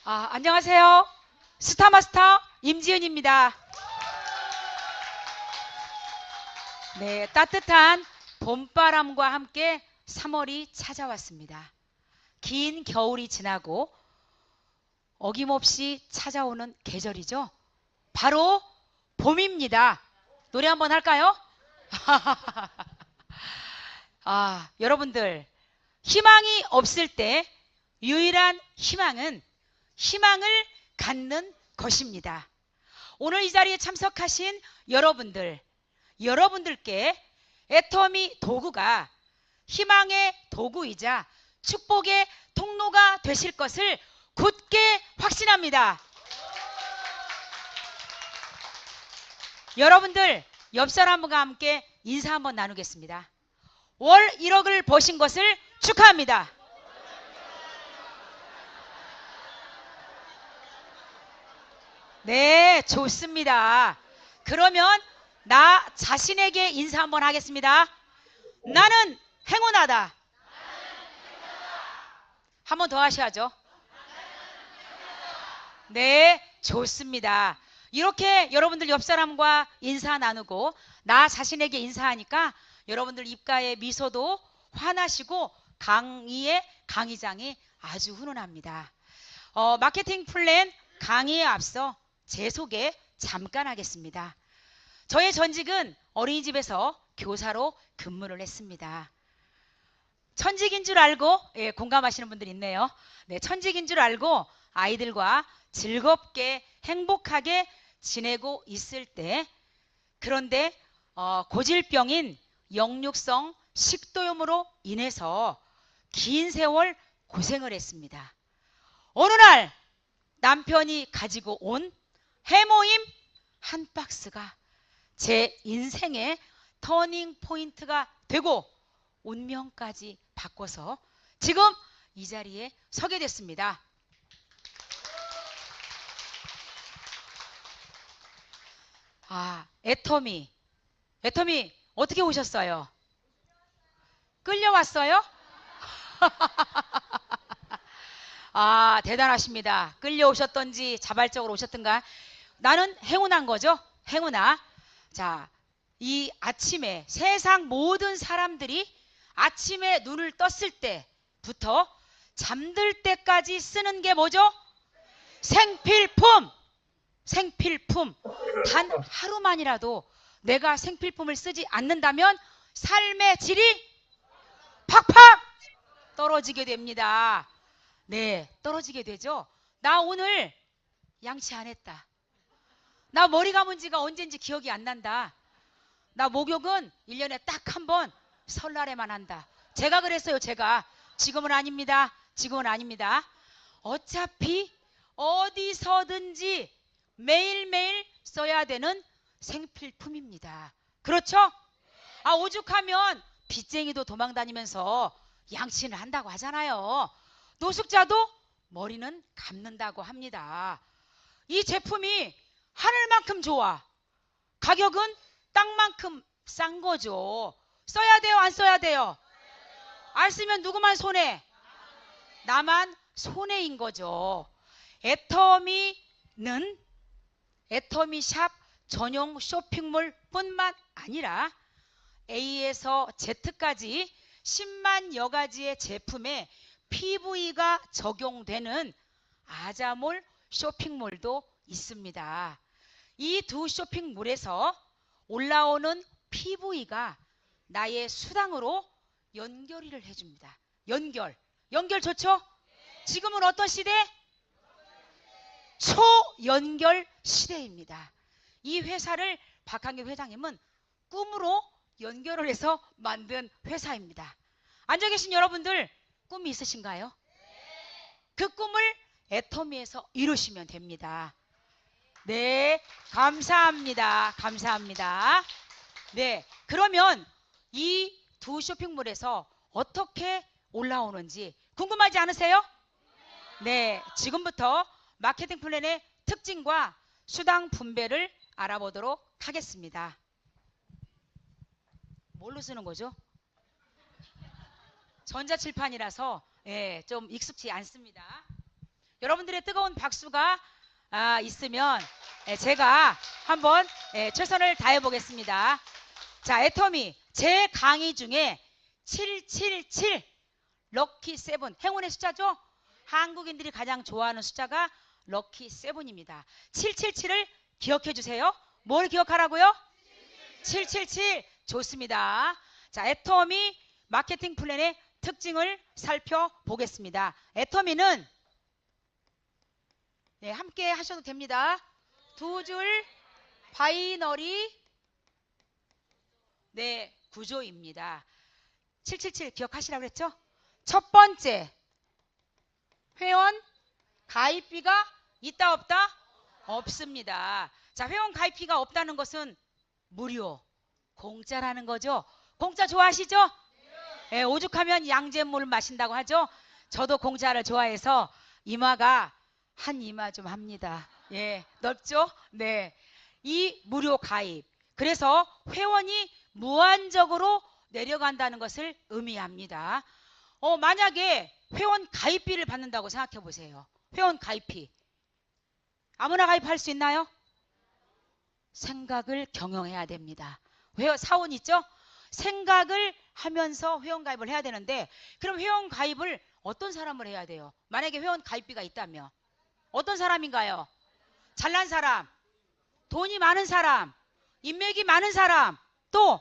안녕하세요. 스타마스터 임지은입니다. 네, 따뜻한 봄바람과 함께 3월이 찾아왔습니다. 긴 겨울이 지나고 어김없이 찾아오는 계절이죠. 바로 봄입니다. 노래 한번 할까요? 여러분들, 희망이 없을 때 유일한 희망은 희망을 갖는 것입니다. 오늘 이 자리에 참석하신 여러분들께 애터미 도구가 희망의 도구이자 축복의 통로가 되실 것을 굳게 확신합니다. 여러분들, 옆 사람과 함께 인사 한번 나누겠습니다. 월 1억을 버신 것을 축하합니다. 네, 좋습니다. 그러면 나 자신에게 인사 한번 하겠습니다. 나는 행운하다. 한번 더 하셔야죠. 네, 좋습니다. 이렇게 여러분들 옆 사람과 인사 나누고 나 자신에게 인사하니까 여러분들 입가에 미소도 환하시고 강의의 강의장이 아주 훈훈합니다. 마케팅 플랜 강의에 앞서 제 소개 잠깐 하겠습니다. 저의 전직은 어린이집에서 교사로 근무를 했습니다. 천직인 줄 알고, 공감하시는 분들 있네요. 네, 천직인 줄 알고 아이들과 즐겁게 행복하게 지내고 있을 때, 그런데 고질병인 역류성 식도염으로 인해서 긴 세월 고생을 했습니다. 어느 날 남편이 가지고 온 해모임 한 박스가 제 인생의 터닝 포인트가 되고 운명까지 바꿔서 지금 이 자리에 서게 됐습니다. 애터미 어떻게 오셨어요? 끌려왔어요? 대단하십니다. 끌려오셨던지 자발적으로 오셨던가. 나는 행운한 거죠. 행운아. 자, 이 아침에 세상 모든 사람들이 아침에 눈을 떴을 때부터 잠들 때까지 쓰는 게 뭐죠? 생필품. 생필품. 단 하루만이라도 내가 생필품을 쓰지 않는다면 삶의 질이 팍팍 떨어지게 됩니다. 네, 떨어지게 되죠. 나 오늘 양치 안 했다. 나 머리 감은 지가 언젠지 기억이 안 난다. 나 목욕은 1년에 딱 한 번 설날에만 한다. 제가 그랬어요. 제가. 지금은 아닙니다. 지금은 아닙니다. 어차피 어디서든지 매일매일 써야 되는 생필품입니다. 그렇죠? 오죽하면 빚쟁이도 도망다니면서 양치는 한다고 하잖아요. 노숙자도 머리는 감는다고 합니다. 이 제품이 하늘만큼 좋아. 가격은 땅만큼 싼 거죠. 써야 돼요? 안 써야 돼요? 안 쓰면 누구만 손해? 나만 손해인 거죠. 애터미는 애터미샵 전용 쇼핑몰 뿐만 아니라 A에서 Z까지 10만여 가지의 제품에 PV가 적용되는 아자몰 쇼핑몰도 있습니다. 이 두 쇼핑몰에서 올라오는 PV가 나의 수당으로 연결을 해줍니다. 연결 좋죠? 지금은 어떤 시대? 초연결 시대입니다. 이 회사를 박한규 회장님은 꿈으로 연결을 해서 만든 회사입니다. 앉아 계신 여러분들 꿈이 있으신가요? 그 꿈을 애터미에서 이루시면 됩니다. 네, 감사합니다. 감사합니다. 네, 그러면 이 두 쇼핑몰에서 어떻게 올라오는지 궁금하지 않으세요? 네, 지금부터 마케팅 플랜의 특징과 수당 분배를 알아보도록 하겠습니다. 뭘로 쓰는 거죠? 전자칠판이라서 좀 익숙지 않습니다. 여러분들의 뜨거운 박수가 있으면 제가 한번 최선을 다해 보겠습니다. 자, 애터미 제 강의 중에 777 럭키 세븐 행운의 숫자죠? 한국인들이 가장 좋아하는 숫자가 럭키 세븐입니다. 777을 기억해 주세요. 뭘 기억하라고요? 777 좋습니다. 자, 애터미 마케팅 플랜의 특징을 살펴보겠습니다. 애터미는 함께 하셔도 됩니다. 두 줄 바이너리 구조입니다. 777 기억하시라고 했죠? 첫 번째, 회원 가입비가 있다 없다? 없습니다. 자, 회원 가입비가 없다는 것은 무료, 공짜라는 거죠. 공짜 좋아하시죠? 네, 오죽하면 양잿물 마신다고 하죠. 저도 공짜를 좋아해서 이마가 한 이마 좀 합니다. 예, 넓죠? 네, 이 무료 가입. 그래서 회원이 무한적으로 내려간다는 것을 의미합니다. 만약에 회원 가입비를 받는다고 생각해 보세요. 회원 가입비. 아무나 가입할 수 있나요? 생각을 경영해야 됩니다. 사원 있죠? 생각을 하면서 회원 가입을 해야 되는데, 그럼 회원 가입을 어떤 사람을 해야 돼요? 만약에 회원 가입비가 있다면 어떤 사람인가요? 잘난 사람, 돈이 많은 사람, 인맥이 많은 사람, 또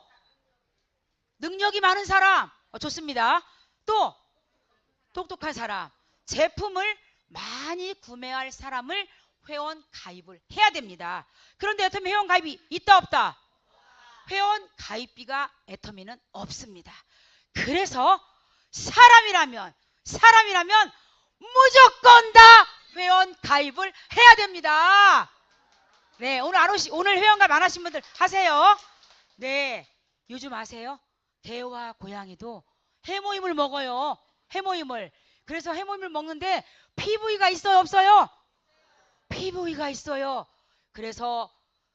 능력이 많은 사람. 좋습니다. 또 똑똑한 사람, 제품을 많이 구매할 사람을 회원 가입을 해야 됩니다. 그런데 애터미 회원 가입이 있다 없다? 회원 가입비가 애터미는 없습니다. 그래서 사람이라면 무조건 다 회원 가입을 해야 됩니다. 네, 오늘 회원 가입 안 하신 분들 하세요. 네, 요즘 아세요? 개와 고양이도 해모임을 먹어요. 해모임을. 그래서 해모임을 먹는데 PV가 있어요 없어요? PV가 있어요. 그래서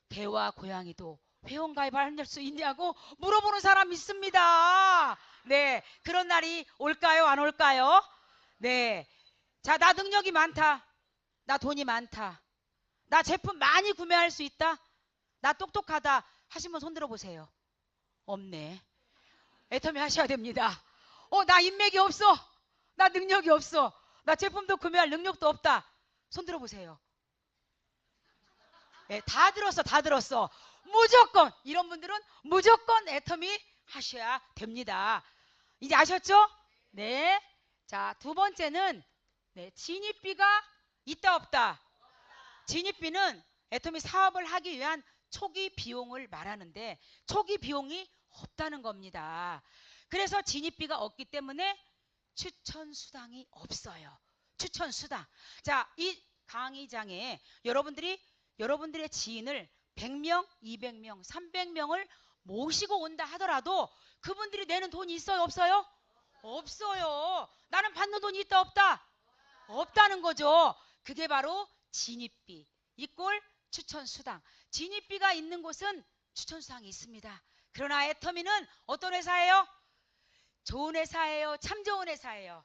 개와 고양이도 회원 가입할 수 있냐고 물어보는 사람 있습니다. 네, 그런 날이 올까요 안 올까요? 네, 자, 나 능력이 많다, 나 돈이 많다, 나 제품 많이 구매할 수 있다, 나 똑똑하다 하신 분 손 들어보세요. 없네. 애터미 하셔야 됩니다. 나 인맥이 없어, 나 능력이 없어, 나 제품도 구매할 능력도 없다. 손 들어보세요. 네, 다 들었어. 무조건 이런 분들은 무조건 애터미 하셔야 됩니다. 이제 아셨죠? 네. 자, 두 번째는 진입비가 있다 없다? 진입비는 애터미 사업을 하기 위한 초기 비용을 말하는데 초기 비용이 없다는 겁니다. 그래서 진입비가 없기 때문에 추천 수당이 없어요. 추천 수당. 자, 이 강의장에 여러분들의 지인을 100명, 200명, 300명을 모시고 온다 하더라도 그분들이 내는 돈이 있어요 없어요? 없어요. 나는 받는 돈이 있다 없다? 없다는 거죠. 그게 바로 진입비 이꼴 추천수당. 진입비가 있는 곳은 추천수당이 있습니다. 그러나 애터미는 어떤 회사예요? 좋은 회사예요? 참 좋은 회사예요?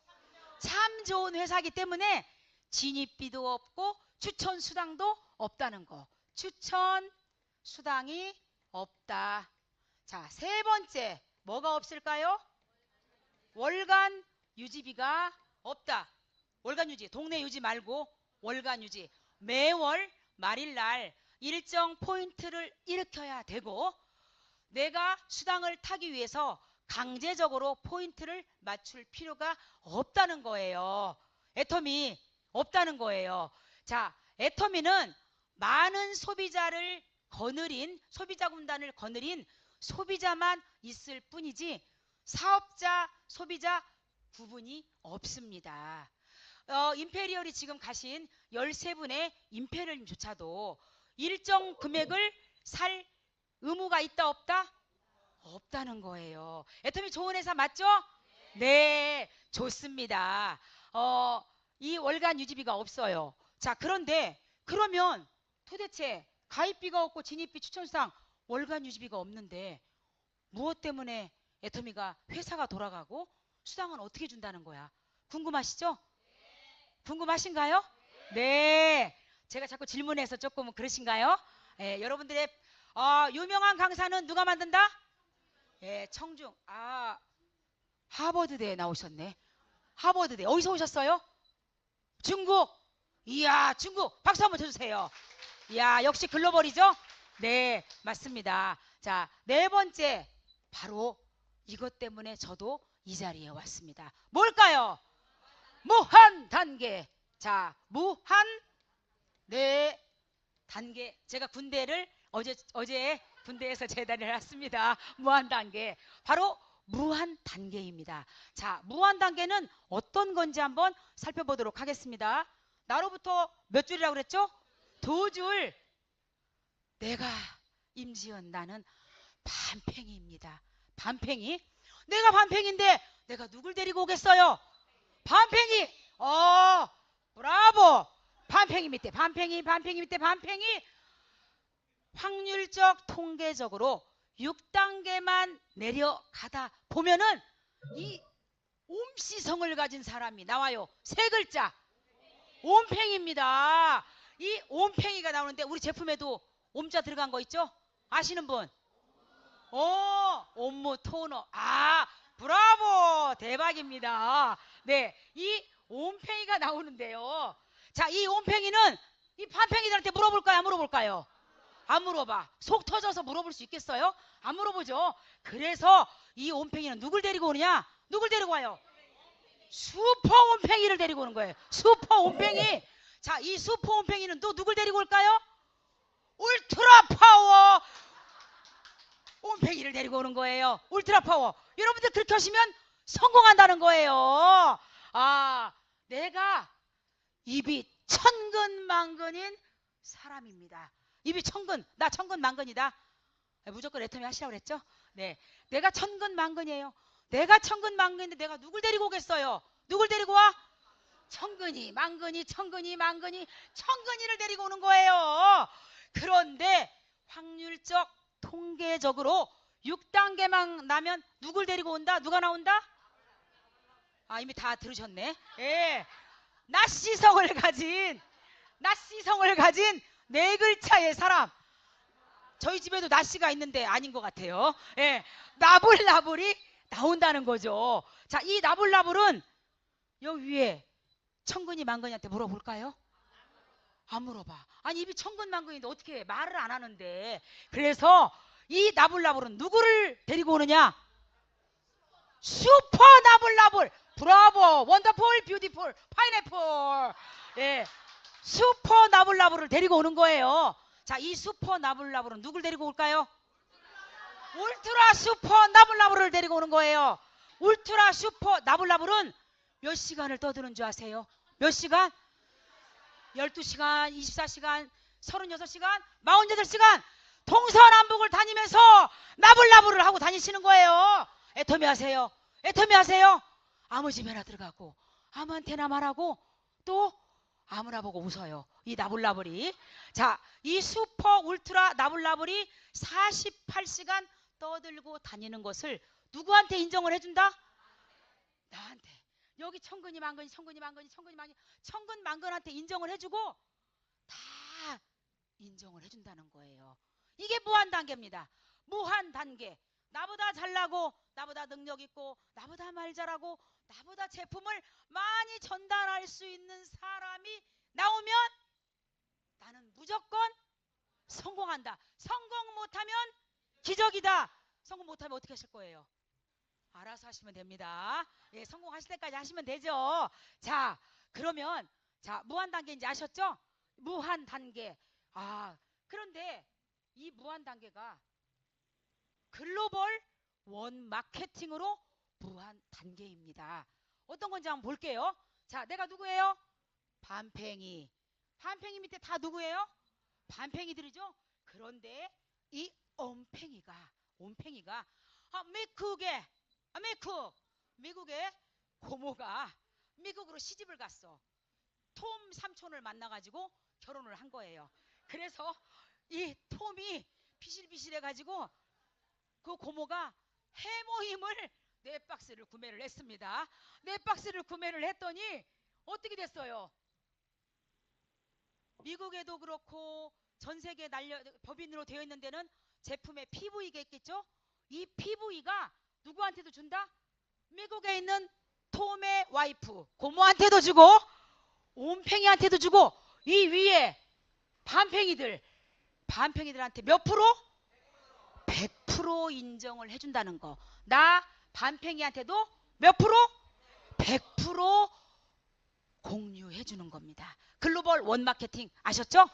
참 좋은 회사이기 때문에 진입비도 없고 추천수당도 없다는 거. 추천수당이 없다. 자, 세 번째 뭐가 없을까요? 월간 유지비가 없다. 월간 유지, 동네 유지 말고 월간 유지. 매월 말일날 일정 포인트를 일으켜야 되고 내가 수당을 타기 위해서 강제적으로 포인트를 맞출 필요가 없다는 거예요. 애터미 없다는 거예요. 자, 애터미는 많은 소비자를 거느린 소비자 군단을 거느린 소비자만 있을 뿐이지 사업자, 소비자 구분이 없습니다. 임페리얼이 지금 가신 13분의 임페리얼님조차도 일정 금액을 살 의무가 있다 없다? 없다는 거예요. 애터미 좋은 회사 맞죠? 네, 좋습니다. 이 월간 유지비가 없어요. 자, 그러면 도대체 가입비가 없고 진입비 추천수당 월간 유지비가 없는데 무엇 때문에 애터미가 회사가 돌아가고 수당은 어떻게 준다는 거야? 궁금하시죠? 궁금하신가요? 네. 제가 자꾸 질문해서 조금 그러신가요? 예, 여러분들의 유명한 강사는 누가 만든다? 예, 청중. 하버드대에 나오셨네. 하버드대. 어디서 오셨어요? 중국. 이야, 중국. 박수 한번 쳐주세요. 이야, 역시 글로벌이죠? 네, 맞습니다. 자, 네 번째. 바로 이것 때문에 저도 이 자리에 왔습니다. 뭘까요? 무한 단계. 자, 무한 네 단계. 제가 군대를 어제 군대에서 제대를 했습니다. 무한 단계. 바로 무한 단계입니다. 자, 무한 단계는 어떤 건지 한번 살펴보도록 하겠습니다. 나로부터 몇 줄이라고 그랬죠? 2줄. 내가 임지연 나는 반팽이입니다. 반팽이? 내가 반팽인데 내가 누굴 데리고 오겠어요? 반팽이. 브라보. 반팽이 밑에 반팽이 밑에 반팽이. 확률적 통계적으로 6단계만 내려가다 보면은 이 옴시성을 가진 사람이 나와요. 세 글자. 옴팽입니다. 이 옴팽이가 나오는데 우리 제품에도 옴자 들어간 거 있죠? 아시는 분? 옴무 토너. 브라보. 대박입니다. 네, 이 옴팽이가 나오는데요. 자, 이 옴팽이는 이 반팽이들한테 물어볼까요? 안 물어볼까요? 안 물어봐. 속 터져서 물어볼 수 있겠어요? 안 물어보죠. 그래서 이 옴팽이는 누굴 데리고 오느냐? 누굴 데리고 와요? 슈퍼 옴팽이를 데리고 오는 거예요. 슈퍼 옴팽이. 자, 이 슈퍼 옴팽이는 또 누굴 데리고 올까요? 울트라 파워 옴팽이를 데리고 오는 거예요. 울트라 파워. 여러분들 그렇게 하시면 성공한다는 거예요. 내가 입이 천근만근인 사람입니다. 입이 천근. 나 천근만근이다. 무조건 애터미 하시라고 그랬죠? 네, 내가 천근만근이에요. 내가 천근만근인데 내가 누굴 데리고 오겠어요? 누굴 데리고 와? 천근이 만근이 천근이 만근이 천근이를 데리고 오는 거예요. 그런데 확률적 통계적으로 6단계만 나면 누굴 데리고 온다? 누가 나온다? 이미 다 들으셨네. 예. 나시성을 가진 네 글자의 사람. 저희 집에도 나씨가 있는데 아닌 것 같아요. 예. 나불나불이 나온다는 거죠. 자, 이 나불나불은 여기 위에 천근이 만근이한테 물어볼까요? 안 물어봐. 아니, 입이 천근만근인데 어떻게 말을 안 하는데. 그래서 이 나불나불은 누구를 데리고 오느냐? 슈퍼 나불나불. 브라보. 원더풀 뷰티풀 파인애플. 예. 슈퍼 나불나불을 데리고 오는 거예요. 자, 이 슈퍼 나불나불은 누굴 데리고 올까요? 울트라 슈퍼 나불나불을 데리고 오는 거예요. 울트라 슈퍼 나불나불은 몇 시간을 떠드는 줄 아세요? 몇 시간? 12시간, 24시간, 36시간, 48시간 동서남북을 다니면서 나불나불을 하고 다니시는 거예요. 애터미 하세요. 애터미 하세요. 아무 집에나 들어가고 아무한테나 말하고 또 아무나 보고 웃어요. 이 나불나불이. 자, 이 슈퍼 울트라 나불나불이 48시간 떠들고 다니는 것을 누구한테 인정을 해준다? 나한테. 여기 천근이 만근이 천근만근한테 인정을 해주고 다 인정을 해준다는 거예요. 이게 무한 단계입니다. 무한 단계. 나보다 잘나고 나보다 능력 있고 나보다 말 잘하고 나보다 제품을 많이 전달할 수 있는 사람이 나오면 나는 무조건 성공한다. 성공 못하면 기적이다. 성공 못하면 어떻게 하실 거예요? 알아서 하시면 됩니다. 예, 성공하실 때까지 하시면 되죠. 자, 그러면 자, 무한 단계인지 아셨죠? 무한 단계. 그런데 이 무한 단계가 글로벌 원 마케팅으로 무한 단계입니다. 어떤 건지 한번 볼게요. 자, 내가 누구예요? 반팽이. 반팽이 밑에 다 누구예요? 반팽이들이죠. 그런데 이 옴팽이가 미국의 고모가 미국으로 시집을 갔어. 톰 삼촌을 만나가지고 결혼을 한 거예요. 그래서 이 톰이 비실비실해가지고 그 고모가 해모임을 4박스를 구매를 했습니다. 4박스를 구매를 했더니 어떻게 됐어요? 미국에도 그렇고 전 세계에 법인으로 되어 있는 데는 제품에 PV가 있겠죠? 이 PV가 누구한테도 준다? 미국에 있는 톰의 와이프 고모한테도 주고 온팽이한테도 주고 이 위에 반팽이들한테 몇 프로? 100% 인정을 해준다는 거. 나 반팽이한테도 몇 프로? 100% 공유해주는 겁니다. 글로벌 원마케팅 아셨죠?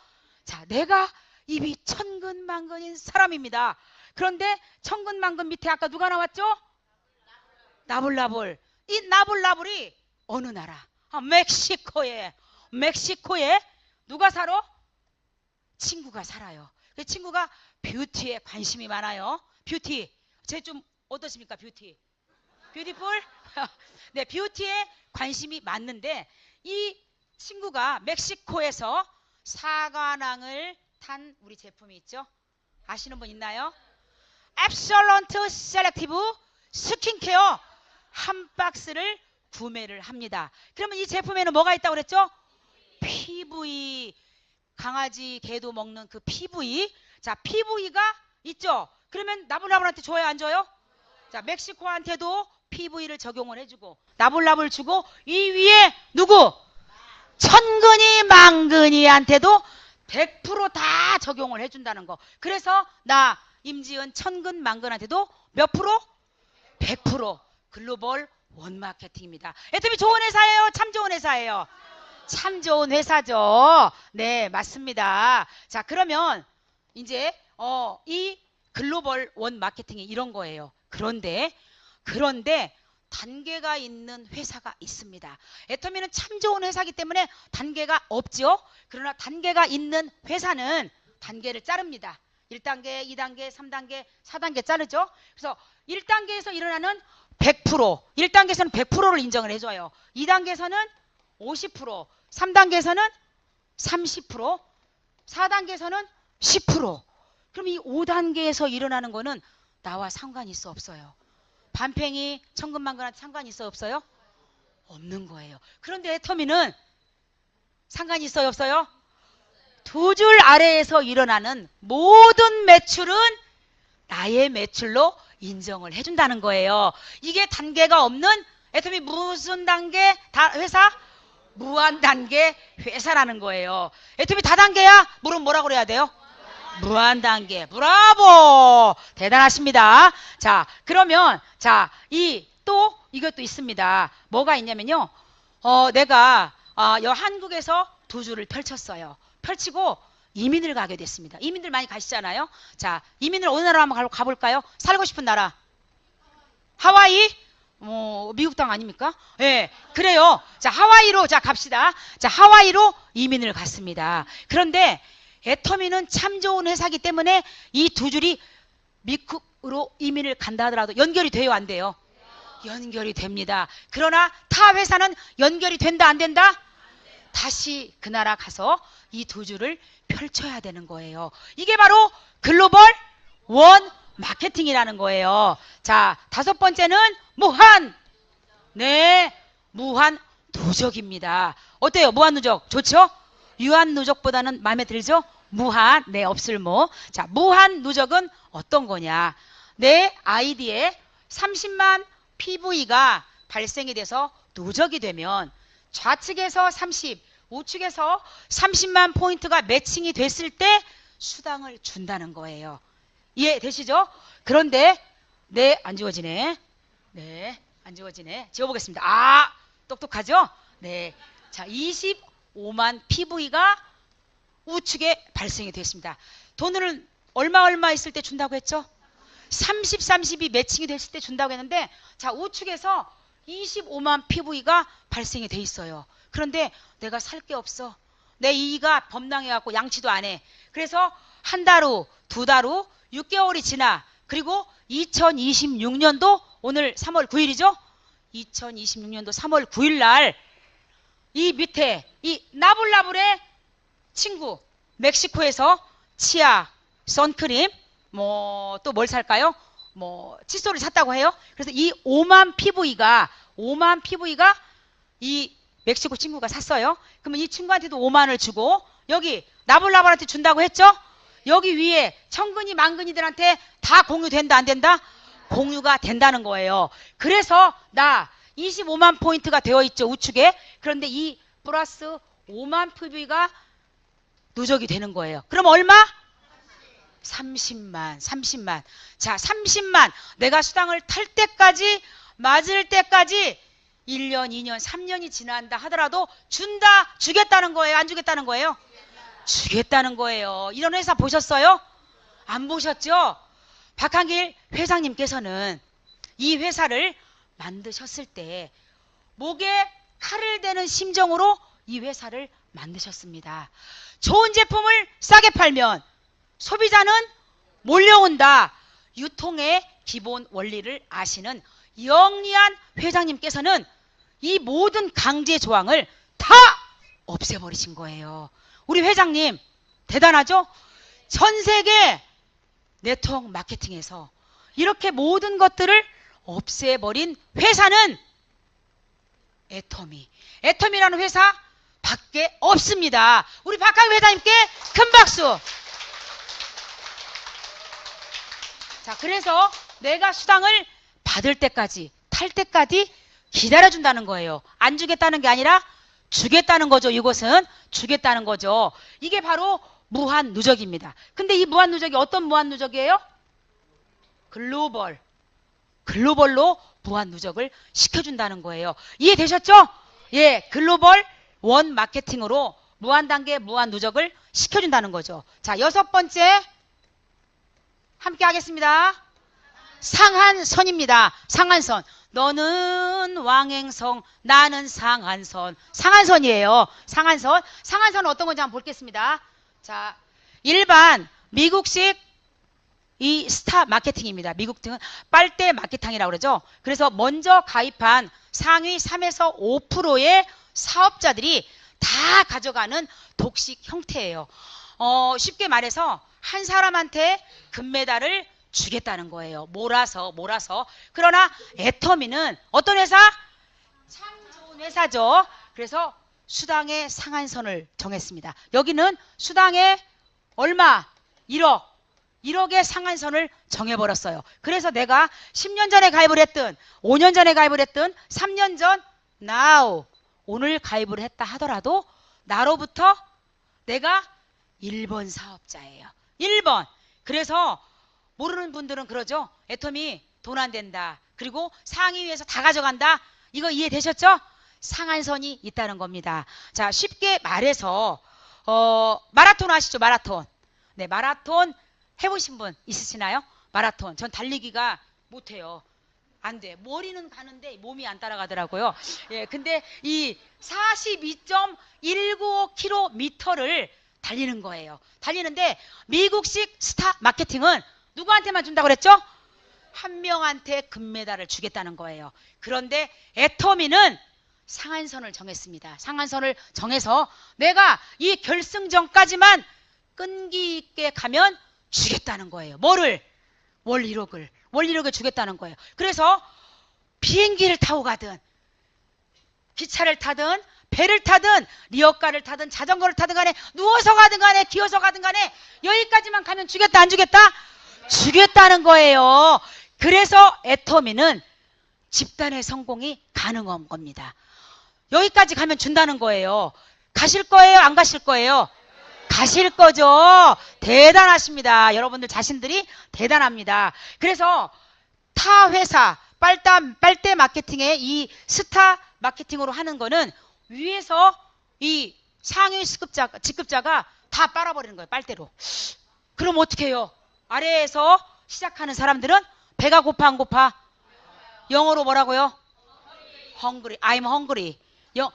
자, 내가 입이 천근만근인 사람입니다. 그런데 천근만근 밑에 아까 누가 나왔죠? 나불나불. 이 나불나불이 어느 나라? 멕시코에 누가 살아? 친구가 살아요. 그 친구가 뷰티에 관심이 많아요. 뷰티. 제 좀 어떠십니까? 뷰티. 뷰티풀? 네, 뷰티에 관심이 많는데 이 친구가 멕시코에서 사과낭을 탄 우리 제품이 있죠? 아시는 분 있나요? 앱솔런트 셀렉티브 스킨케어 한 박스를 구매를 합니다. 그러면 이 제품에는 뭐가 있다고 그랬죠? PV. 강아지, 개도 먹는 그 PV. 자, PV가 있죠? 그러면 나불나불한테 줘요, 안 줘요? 자, 멕시코한테도 PV를 적용을 해주고 나불나불 주고 이 위에 누구? 천근이 망근이한테도 100%다 적용을 해준다는 거. 그래서 나 임지은 천근 망근한테도 몇 프로? 100% 글로벌 원마케팅입니다. 애터미 좋은 회사예요? 참 좋은 회사예요? 참 좋은 회사죠. 네, 맞습니다. 자, 그러면 이제 이 글로벌 원 마케팅이 이런 거예요. 그런데 단계가 있는 회사가 있습니다. 애터미는 참 좋은 회사이기 때문에 단계가 없죠. 그러나 단계가 있는 회사는 단계를 자릅니다. 1단계, 2단계, 3단계, 4단계 자르죠. 그래서 1단계에서 일어나는 100%, 1단계에서는 100%를 인정을 해줘요. 2단계에서는 50%, 3단계에서는 30%, 4단계에서는 10%. 그럼 이 5단계에서 일어나는 거는 나와 상관이 있어 없어요? 반팽이, 천근만근한테 상관이 있어 없어요? 없는 거예요. 그런데 애터미는 상관이 있어요 없어요? 두 줄 아래에서 일어나는 모든 매출은 나의 매출로 인정을 해준다는 거예요. 이게 단계가 없는 애터미 무슨 단계 회사? 무한단계 회사라는 거예요. 애터미 다단계야? 물은 뭐라고 그래야 돼요? 무한단계. 브라보! 대단하십니다. 자, 그러면 자, 또 이것도 있습니다. 뭐가 있냐면요. 내가 한국에서 두 줄을 펼쳤어요. 펼치고 이민을 가게 됐습니다. 이민들 많이 가시잖아요. 자, 이민을 어느 나라 한번 가볼까요? 살고 싶은 나라. 하와이? 미국 땅 아닙니까? 예, 네, 그래요. 자, 하와이로 갑시다. 자, 하와이로 이민을 갔습니다. 그런데 애터미는 참 좋은 회사이기 때문에 이 두 줄이 미국으로 이민을 간다 하더라도 연결이 돼요, 안 돼요? 연결이 됩니다. 그러나 타 회사는 연결이 된다, 안 된다? 다시 그 나라 가서 이 두 줄을 펼쳐야 되는 거예요. 이게 바로 글로벌 원 마케팅이라는 거예요. 자, 다섯 번째는 무한. 네, 무한 누적입니다. 어때요? 무한 누적 좋죠? 유한 누적보다는 마음에 들죠? 무한, 네, 없을모. 자, 무한 누적은 어떤 거냐? 내 아이디에 30만 PV가 발생이 돼서 누적이 되면 좌측에서 30, 우측에서 30만 포인트가 매칭이 됐을 때 수당을 준다는 거예요. 이해되시죠? 그런데 네, 안 지워지네. 네, 안 지워지네. 지워보겠습니다. 아, 똑똑하죠? 네. 자, 25만 PV가 우측에 발생이 됐습니다. 돈을 얼마 있을 때 준다고 했죠? 30, 30이 매칭이 됐을 때 준다고 했는데, 자, 우측에서 25만 PV가 발생이 돼 있어요. 그런데 내가 살 게 없어. 내 이의가 범랑해갖고 양치도 안 해. 그래서 한 달 후, 두 달 후, 6개월이 지나. 그리고 2026년도 오늘 3월 9일이죠? 2026년도 3월 9일 날 이 밑에 이 나불나불의 친구 멕시코에서 치아, 선크림, 또 뭘 살까요? 칫솔을 샀다고 해요. 그래서 이 5만 PV가 이 멕시코 친구가 샀어요. 그러면 이 친구한테도 5만을 주고 여기 나불나불한테 준다고 했죠? 여기 위에 천근이 만근이들한테 다 공유된다 안 된다? 공유가 된다는 거예요. 그래서 나 25만 포인트가 되어 있죠, 우측에. 그런데 이 플러스 5만 PV가 누적이 되는 거예요. 그럼 얼마? 30만. 자, 30만. 내가 수당을 탈 때까지, 맞을 때까지 1년, 2년, 3년이 지난다 하더라도 주겠다는 거예요? 안 주겠다는 거예요? 주겠다는 거예요. 이런 회사 보셨어요? 안 보셨죠? 박한길 회장님께서는 이 회사를 만드셨을 때 목에 칼을 대는 심정으로 이 회사를 만드셨습니다. 좋은 제품을 싸게 팔면 소비자는 몰려온다. 유통의 기본 원리를 아시는 영리한 회장님께서는 이 모든 강제 조항을 다 없애버리신 거예요. 우리 회장님 대단하죠? 전 세계 네트워크 마케팅에서 이렇게 모든 것들을 없애버린 회사는 애터미라는 회사 밖에 없습니다. 우리 박한길 회장님께 큰 박수. 자, 그래서 내가 수당을 받을 때까지, 탈 때까지 기다려준다는 거예요. 안 주겠다는 게 아니라 주겠다는 거죠. 이것은 주겠다는 거죠. 이게 바로 무한 누적입니다. 근데 이 무한 누적이 어떤 무한 누적이에요? 글로벌로 무한 누적을 시켜준다는 거예요. 이해되셨죠? 예, 글로벌 원 마케팅으로 무한 단계 무한 누적을 시켜준다는 거죠. 자, 6번째 함께 하겠습니다. 상한선입니다. 상한선. 너는 왕행성, 나는 상한선. 상한선이에요. 상한선. 상한선은 어떤 건지 한번 보겠습니다. 자, 일반 미국식 이 스타 마케팅입니다. 미국 등은 빨대 마케팅이라고 그러죠. 그래서 먼저 가입한 상위 3에서 5%의 사업자들이 다 가져가는 독식 형태예요. 쉽게 말해서 한 사람한테 금메달을 주겠다는 거예요. 몰아서. 그러나 애터미는 어떤 회사? 참 좋은 회사죠. 그래서 수당의 상한선을 정했습니다. 여기는 수당의 얼마? 1억의 상한선을 정해버렸어요. 그래서 내가 10년 전에 가입을 했든 5년 전에 가입을 했든 3년 전 now 오늘 가입을 했다 하더라도 나로부터 내가 1번 사업자예요. 1번. 그래서 모르는 분들은 그러죠. 애터미 돈 안 된다. 그리고 상위위에서 다 가져간다. 이거 이해되셨죠? 상한선이 있다는 겁니다. 자, 쉽게 말해서 마라톤 아시죠? 마라톤. 네, 마라톤 해보신 분 있으시나요? 마라톤. 전 달리기가 못해요. 안 돼. 머리는 가는데 몸이 안 따라가더라고요. 예, 근데 이 42.195km를 달리는 거예요. 달리는데 미국식 스타 마케팅은 누구한테만 준다고 그랬죠? 한 명한테 금메달을 주겠다는 거예요. 그런데 애터미는 상한선을 정했습니다. 상한선을 정해서 내가 이 결승전까지만 끈기 있게 가면 주겠다는 거예요. 뭐를? 월 1억을 주겠다는 거예요. 그래서 비행기를 타고 가든 기차를 타든 배를 타든 리어카를 타든 자전거를 타든 간에 누워서 가든 간에 기어서 가든 간에 여기까지만 가면 주겠다 안 주겠다? 주겠다는 거예요. 그래서 애터미는 집단의 성공이 가능한 겁니다. 여기까지 가면 준다는 거예요. 가실 거예요? 안 가실 거예요? 가실 거죠. 대단하십니다. 여러분들 자신들이 대단합니다. 그래서 타 회사 빨대 마케팅의 이 스타 마케팅으로 하는 거는 위에서 이 상위 직급자가 다 빨아버리는 거예요. 빨대로. 그럼 어떻게 해요? 아래에서 시작하는 사람들은 배가 고파 안 고파? 영어로 뭐라고요? hungry. I'm hungry.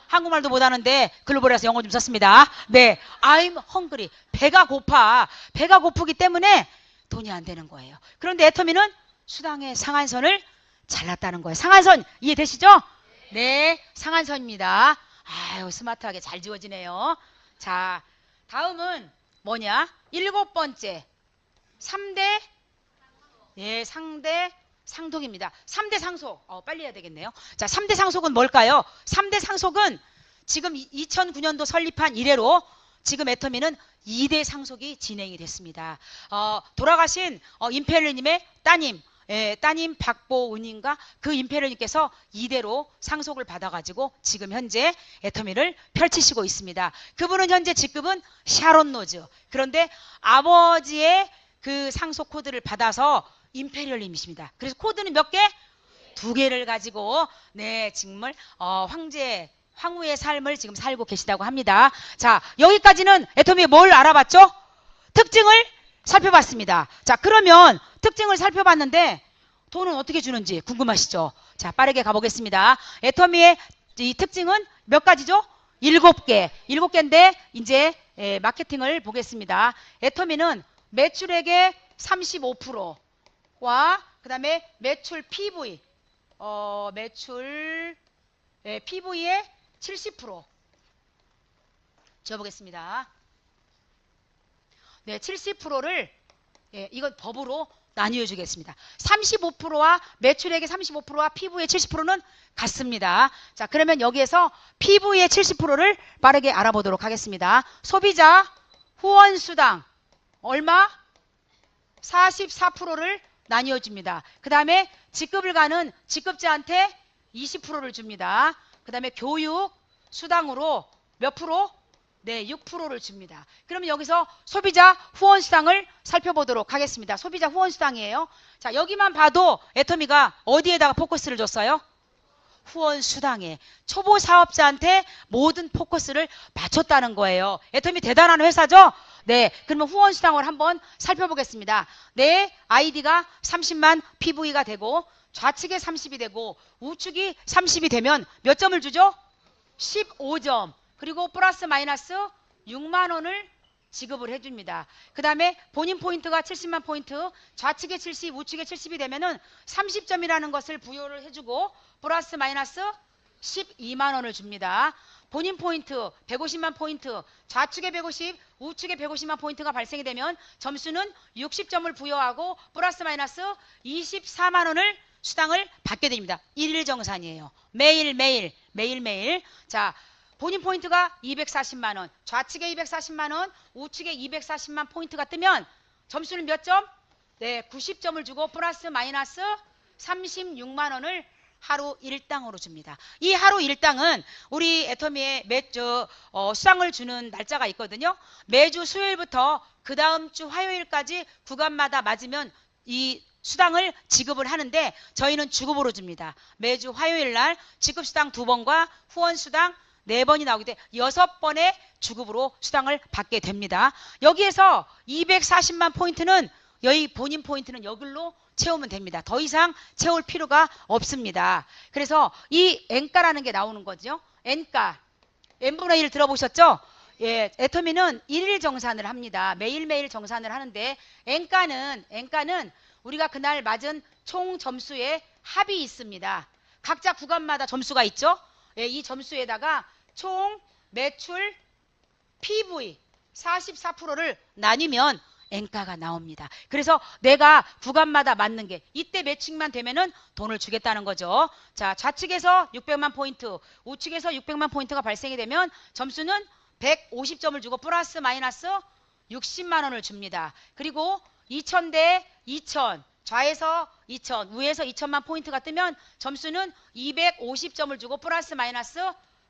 한국말도 못하는데 글로벌에서 영어 좀 썼습니다. 네, I'm hungry. 배가 고파. 배가 고프기 때문에 돈이 안 되는 거예요. 그런데 애터미는 수당의 상한선을 잘랐다는 거예요. 상한선 이해되시죠? 네, 상한선입니다. 아유, 스마트하게 잘 지워지네요. 자, 다음은 뭐냐? 7번째. 3대 네, 상독입니다. 3대 상속. 빨리 해야 되겠네요. 자, 3대 상속은 뭘까요? 3대 상속은 지금 2009년도 설립한 이래로 지금 애터미는 2대 상속이 진행이 됐습니다. 돌아가신 임페리얼님의 따님, 따님 박보은님과 그 임페리얼님께서 2대로 상속을 받아가지고 지금 현재 애터미를 펼치시고 있습니다. 그분은 현재 직급은 샤론 노즈. 그런데 아버지의 그 상속 코드를 받아서 임페리얼님이십니다. 그래서 코드는 몇 개? 2개를 가지고 네 정말 황후의 삶을 지금 살고 계시다고 합니다. 자, 여기까지는 애터미 뭘 알아봤죠? 특징을 살펴봤습니다. 자, 그러면 특징을 살펴봤는데 돈은 어떻게 주는지 궁금하시죠? 자, 빠르게 가보겠습니다. 애터미의 이 특징은 몇 가지죠? 7개. 7개인데 이제 마케팅을 보겠습니다. 애터미는 매출액의 35%와 그 다음에 매출 PV PV의 70% 지어보겠습니다. 네, 70%를 이건 법으로 나뉘어 주겠습니다. 35%와 매출액의 35%와 PV의 70%는 같습니다. 자, 그러면 여기에서 PV의 70%를 빠르게 알아보도록 하겠습니다. 소비자 후원수당 얼마? 44%를 나뉘어 줍니다. 그 다음에 직급을 가는 직급자한테 20%를 줍니다. 그 다음에 교육 수당으로 몇 프로? 네, 6%를 줍니다. 그러면 여기서 소비자 후원수당을 살펴보도록 하겠습니다. 소비자 후원수당이에요. 자, 여기만 봐도 애터미가 어디에다가 포커스를 줬어요? 후원수당에. 초보 사업자한테 모든 포커스를 맞췄다는 거예요. 애터미 대단한 회사죠? 네, 그러면 후원수당을 한번 살펴보겠습니다. 내 아이디가 30만 PV가 되고 좌측에 30이 되고 우측이 30이 되면 몇 점을 주죠? 15점. 그리고 플러스 마이너스 6만 원을 지급을 해줍니다. 그 다음에 본인 포인트가 70만 포인트, 좌측에 70, 우측에 70이 되면은 30점이라는 것을 부여를 해주고 플러스 마이너스 12만 원을 줍니다. 본인 포인트 150만 포인트, 좌측에 150, 우측에 150만 포인트가 발생이 되면 점수는 60점을 부여하고 플러스 마이너스 24만 원을 수당을 받게 됩니다. 일일 정산이에요. 매일매일. 자, 본인 포인트가 240만 원, 좌측에 240만 원, 우측에 240만 포인트가 뜨면 점수는 몇 점? 네, 90점을 주고 플러스 마이너스 36만 원을 하루 일당으로 줍니다. 이 하루 일당은 우리 애터미에 수당을 주는 날짜가 있거든요. 매주 수요일부터 그 다음 주 화요일까지 구간마다 맞으면 이 수당을 지급을 하는데 저희는 주급으로 줍니다. 매주 화요일 날 지급수당 2번과 후원수당 4번이 나오기 때문에 6번의 주급으로 수당을 받게 됩니다. 여기에서 240만 포인트는 여기 본인 포인트는 여기로 채우면 됩니다. 더 이상 채울 필요가 없습니다. 그래서 이 N가라는 게 나오는 거죠. N가. N분의 1 들어보셨죠? 예, 애터미는 일일 정산을 합니다. 매일매일 정산을 하는데 N가는 우리가 그날 맞은 총 점수의 합이 있습니다. 각자 구간마다 점수가 있죠? 예, 이 점수에다가 총 매출 PV 44%를 나뉘면 N가가 나옵니다. 그래서 내가 구간마다 맞는 게 이때 매칭만 되면은 돈을 주겠다는 거죠. 자, 좌측에서 600만 포인트, 우측에서 600만 포인트가 발생이 되면 점수는 150점을 주고 플러스 마이너스 60만 원을 줍니다. 그리고 2000대 2000, 좌에서 2000, 우에서 2000만 포인트가 뜨면 점수는 250점을 주고 플러스 마이너스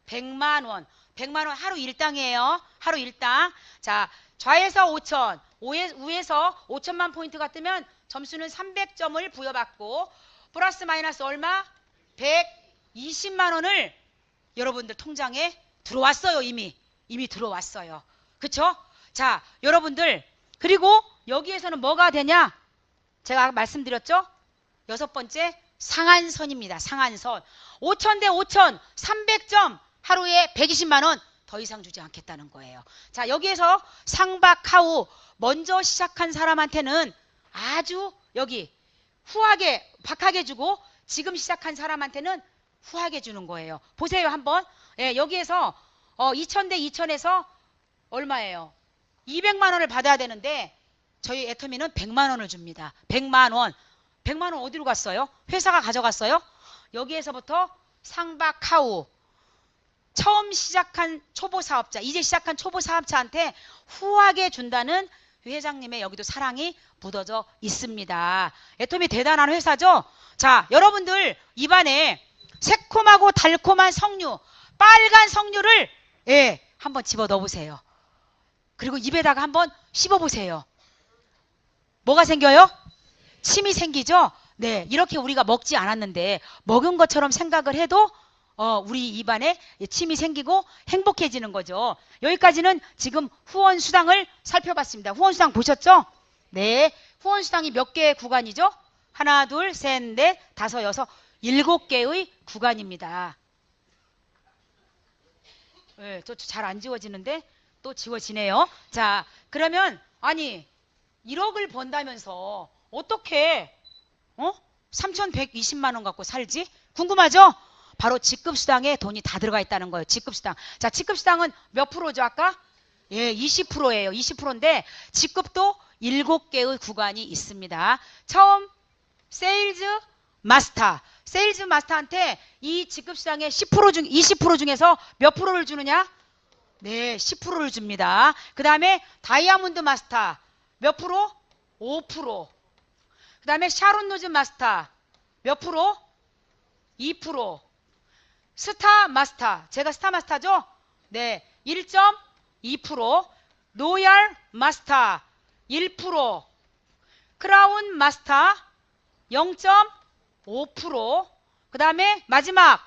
100만 원. 100만 원 하루 일당이에요. 하루 일당. 자, 좌에서 5000, 우에서 5000만 포인트가 뜨면 점수는 300점을 부여받고 플러스 마이너스 얼마? 120만 원을 여러분들 통장에 들어왔어요. 이미 들어왔어요. 그쵸? 자, 여러분들 그리고 여기에서는 뭐가 되냐? 제가 말씀드렸죠? 6번째 상한선입니다. 상한선. 5000대 5000 300점 하루에 120만 원 더 이상 주지 않겠다는 거예요. 자, 여기에서 상박하우 먼저 시작한 사람한테는 아주 여기 후하게 박하게 주고 지금 시작한 사람한테는 후하게 주는 거예요. 보세요 한번. 예, 여기에서 2000대 2000에서 얼마예요? 200만 원을 받아야 되는데 저희 애터미는 100만 원을 줍니다. 100만 원. 100만 원 어디로 갔어요? 회사가 가져갔어요? 여기에서부터 상박하우 처음 시작한 초보 사업자, 이제 시작한 초보 사업자한테 후하게 준다는 회장님의 여기도 사랑이 묻어져 있습니다. 애톰이 대단한 회사죠? 자, 여러분들 입안에 새콤하고 달콤한 석류, 빨간 석류를 한번 집어 넣어보세요. 그리고 입에다가 한번 씹어보세요. 뭐가 생겨요? 침이 생기죠? 네, 이렇게 우리가 먹지 않았는데 먹은 것처럼 생각을 해도 우리 입안에 침이 생기고 행복해지는 거죠. 여기까지는 지금 후원수당을 살펴봤습니다. 후원수당 보셨죠? 네, 후원수당이 몇 개의 구간이죠? 하나, 둘, 셋, 넷, 다섯, 여섯, 7개의 구간입니다. 네, 저 잘 안 지워지는데 또 지워지네요. 자, 그러면 아니 1억을 번다면서 어떻게 3,120만 원 갖고 살지? 궁금하죠? 바로 직급수당에 돈이 다 들어가 있다는 거예요. 직급수당. 자, 직급수당은 몇 프로죠 아까? 예, 20%예요. 20%인데 직급도 7개의 구간이 있습니다. 처음 세일즈 마스터. 세일즈 마스터한테 이 직급수당의 10% 중 20% 중에서 몇 프로를 주느냐? 네, 10%를 줍니다. 그 다음에 다이아몬드 마스터 몇 프로? 5%. 그 다음에 샤론 로즈 마스터 몇 프로? 2%. 스타 마스터, 제가 스타 마스터죠? 네, 1.2%. 로얄 마스터 1%. 크라운 마스터 0.5%. 그 다음에 마지막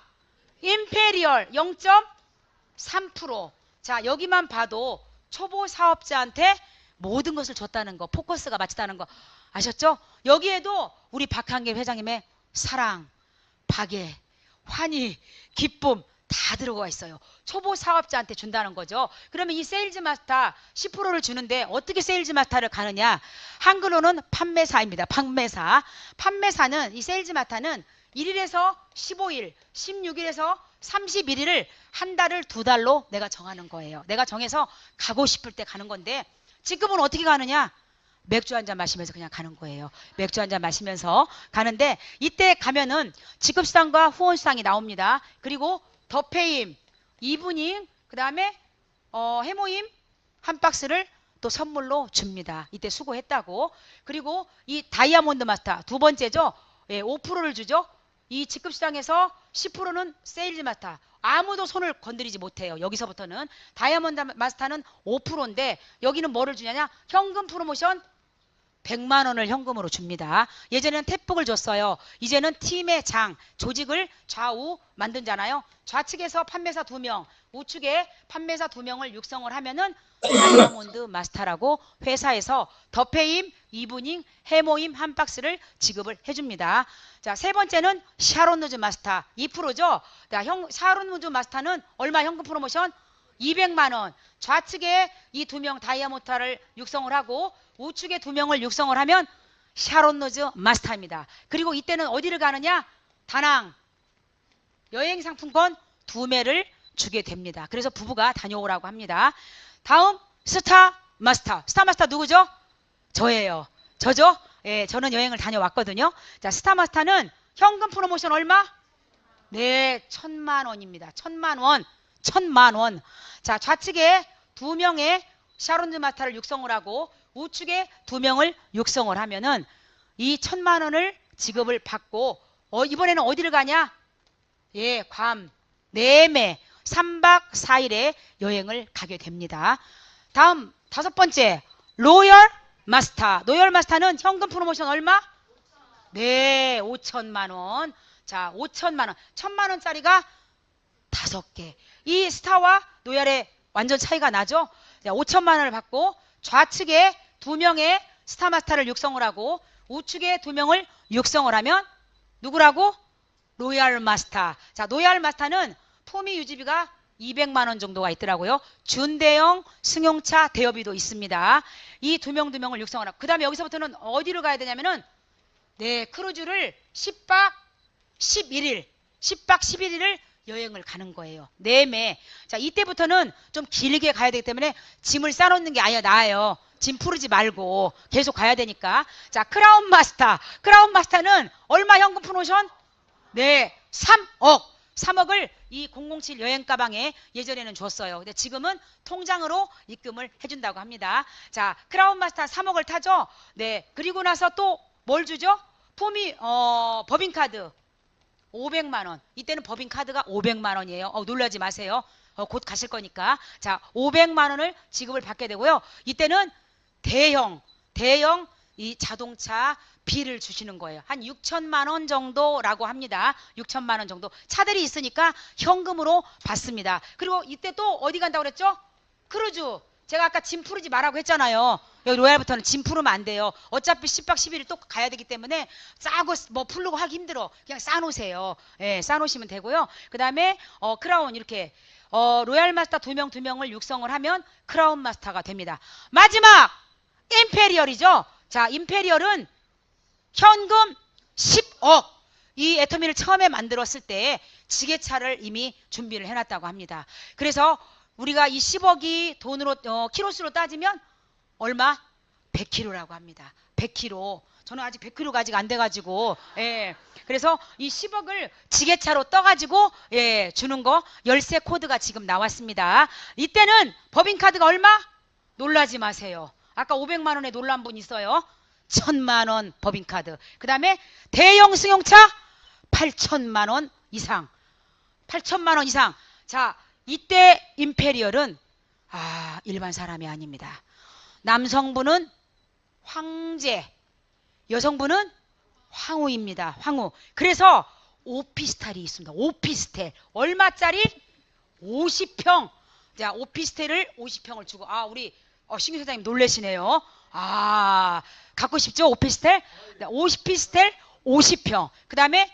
임페리얼 0.3%. 자, 여기만 봐도 초보 사업자한테 모든 것을 줬다는 거, 포커스가 맞췄다는 거 아셨죠? 여기에도 우리 박한길 회장님의 사랑, 박애, 환희, 기쁨 다 들어가 있어요. 초보 사업자한테 준다는 거죠. 그러면 이 세일즈 마스터 10%를 주는데 어떻게 세일즈 마스터를 가느냐? 한글로는 판매사입니다. 판매사. 판매사는 이 세일즈 마스터는 1일에서 15일, 16일에서 31일을 한 달을 2달로 내가 정하는 거예요. 내가 정해서 가고 싶을 때 가는 건데 지금은 어떻게 가느냐? 맥주 한잔 마시면서 그냥 가는 거예요. 맥주 한잔 마시면서 가는데 이때 가면은 직급수당과 후원수당이 나옵니다. 그리고 더페임, 이브닝, 그 다음에 해모임 한 박스를 또 선물로 줍니다. 이때 수고했다고. 그리고 이 다이아몬드 마스터 두 번째죠. 5%를 주죠. 이 직급수당에서 10%는 세일즈 마스터. 아무도 손을 건드리지 못해요. 여기서부터는. 다이아몬드 마스터는 5%인데 여기는 뭐를 주냐냐? 현금 프로모션 100만 원을 현금으로 줍니다. 예전에는 탭북을 줬어요. 이제는 팀의 장, 조직을 좌우 만든잖아요. 좌측에서 판매사 2명, 우측에 판매사 2명을 육성을 하면은 다이아몬드 마스터라고 회사에서 더페임, 이브닝, 해모임 한 박스를 지급을 해줍니다. 자, 세 번째는 샤론 로즈 마스터 2%죠. 샤론 로즈 마스터는 얼마 현금 프로모션? 200만 원. 좌측에 이 2명 다이아몬드를 육성을 하고 우측에 2명을 육성을 하면 샤론 로즈 마스터입니다. 그리고 이때는 어디를 가느냐? 다낭 여행 상품권 2매를 주게 됩니다. 그래서 부부가 다녀오라고 합니다. 다음 스타 마스터. 스타 마스터 누구죠? 저예요. 저죠? 예, 저는 여행을 다녀왔거든요. 자, 스타 마스터는 현금 프로모션 얼마? 네, 1,000만 원입니다. 1,000만 원. 1,000만 원. 자, 좌측에 2명의 샤론즈 마스터를 육성을 하고 우측에 2명을 육성을 하면은 이 1,000만 원을 지급을 받고 이번에는 어디를 가냐? 예, 괌, 내매 3박 4일의 여행을 가게 됩니다. 다음 5번째 로열 마스터. 로열 마스터는 현금 프로모션 얼마? 네, 5,000만 원. 자, 5,000만 원. 1,000만 원짜리가 5개. 이 스타와 로열의 완전 차이가 나죠? 5,000만 원을 받고 좌측에 2명의 스타 마스터를 육성을 하고 우측에 2명을 육성을 하면 누구라고? 로얄 마스터. 자, 로얄 마스터는 품위 유지비가 200만 원 정도가 있더라고요. 준대형 승용차 대여비도 있습니다. 이 2명을 육성을 하고 그 다음에 여기서부터는 어디로 가야 되냐면은 네, 크루즈를 10박 11일을 여행을 가는 거예요. 내매. 자, 이때부터는 좀 길게 가야 되기 때문에 짐을 싸놓는 게 아니라 나아요. 짐 풀지 말고 계속 가야 되니까. 자, 크라운 마스터. 크라운 마스터는 얼마 현금 프로모션? 네, 3억. 3억을 이 007 여행 가방에 예전에는 줬어요. 근데 지금은 통장으로 입금을 해준다고 합니다. 자, 크라운 마스터 3억을 타죠. 네, 그리고 나서 또 뭘 주죠? 법인카드 500만 원. 이때는 법인카드가 500만 원이에요. 놀라지 마세요. 곧 가실 거니까. 자, 500만 원을 지급을 받게 되고요. 이때는 대형 이 자동차 비를 주시는 거예요. 한 6천만 원 정도라고 합니다. 6천만 원 정도. 차들이 있으니까 현금으로 받습니다. 그리고 이때 또 어디 간다고 그랬죠? 크루즈. 제가 아까 짐 풀지 말라고 했잖아요. 여기 로얄부터는 짐 풀으면 안 돼요. 어차피 10박 11일 또 가야 되기 때문에 싸고 뭐 풀르고 하기 힘들어. 그냥 싸놓으세요. 예, 싸놓으시면 되고요. 그 다음에 크라운 이렇게 로얄 마스터 2명을 육성을 하면 크라운 마스터가 됩니다. 마지막 임페리얼이죠. 자, 임페리얼은 현금 10억. 이 애터미를 처음에 만들었을 때 지게차를 이미 준비를 해놨다고 합니다. 그래서 우리가 이 10억이 돈으로 키로수로 따지면 얼마? 100kg라고 합니다. 100kg. 저는 아직 100kg가 아직 안 돼가지고, 예. 그래서 이 10억을 지게차로 떠가지고, 예, 주는 거 열쇠 코드가 지금 나왔습니다. 이때는 법인카드가 얼마? 놀라지 마세요. 아까 500만 원에 놀란 분 있어요. 1000만 원 법인카드. 그 다음에 대형 승용차 8천만 원 이상. 8천만 원 이상. 자, 이때 임페리얼은 일반 사람이 아닙니다. 남성분은 황제, 여성분은 황후입니다. 황후. 그래서 오피스텔이 있습니다. 오피스텔. 얼마짜리? 50평. 자, 오피스텔을 50평을 주고 우리 신규 사장님 놀라시네요. 갖고 싶죠? 오피스텔? 오피스텔 50평. 그 다음에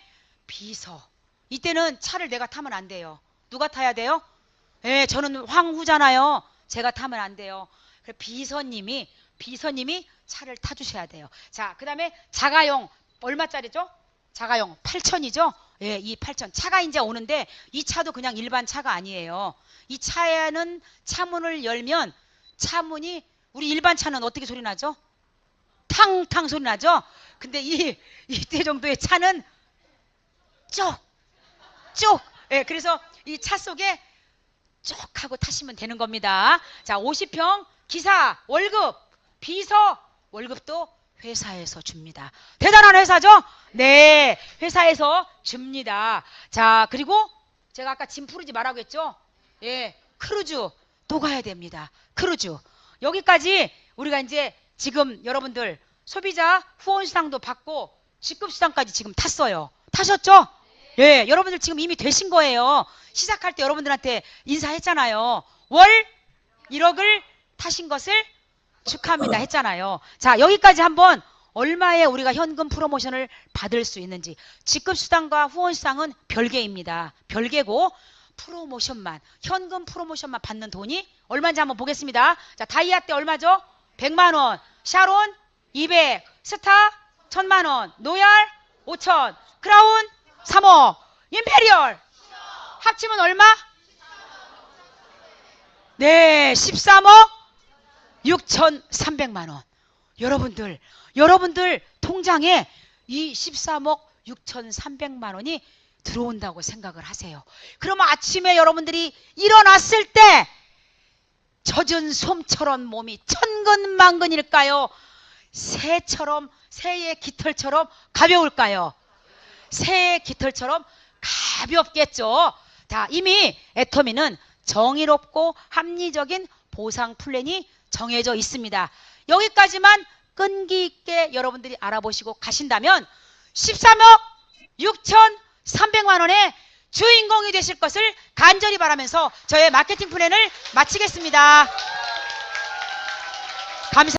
비서. 이때는 차를 내가 타면 안 돼요. 누가 타야 돼요? 예, 저는 황후잖아요. 제가 타면 안 돼요. 그래서 비서님이 차를 타주셔야 돼요. 자, 그 다음에 자가용 얼마짜리죠? 자가용 8천이죠? 예, 이 8천. 차가 이제 오는데 이 차도 그냥 일반 차가 아니에요. 이 차에는 차문을 열면 차문이 우리 일반 차는 어떻게 소리 나죠? 탕탕 소리 나죠? 근데 이때 정도의 차는 쭉. 예, 그래서 이 차 속에 쭉 하고 타시면 되는 겁니다. 자, 50평 기사 월급, 비서 월급도 회사에서 줍니다. 대단한 회사죠? 네, 회사에서 줍니다. 자, 그리고 제가 아까 짐 풀지 말라고 했죠? 예, 크루즈 또 가야 됩니다. 크루즈. 여기까지 우리가 이제 지금 여러분들 소비자 후원수당도 받고 직급수당까지 지금 탔어요. 타셨죠? 예, 여러분들 지금 이미 되신 거예요. 시작할 때 여러분들한테 인사했잖아요. 월 1억을 타신 것을 축하합니다 했잖아요. 자, 여기까지 한번 얼마에 우리가 현금 프로모션을 받을 수 있는지. 직급수당과 후원수당은 별개입니다. 별개고 프로모션만, 현금 프로모션만 받는 돈이 얼마인지 한번 보겠습니다. 자, 다이아 때 얼마죠? 100만 원, 샤론 200, 스타 1000만 원, 노얄 5천, 크라운 3억, 임페리얼 합치면 얼마? 네, 13억 6,300만 원. 여러분들 통장에 이 13억 6,300만 원이 들어온다고 생각을 하세요. 그러면 아침에 여러분들이 일어났을 때 젖은 솜처럼 몸이 천근만근일까요? 새의 깃털처럼 가벼울까요? 새의 깃털처럼 가볍겠죠. 자, 이미 애터미는 정의롭고 합리적인 보상 플랜이 정해져 있습니다. 여기까지만 끈기 있게 여러분들이 알아보시고 가신다면 13억 6,300만 원의 주인공이 되실 것을 간절히 바라면서 저의 마케팅 플랜을 마치겠습니다. 감사합니다.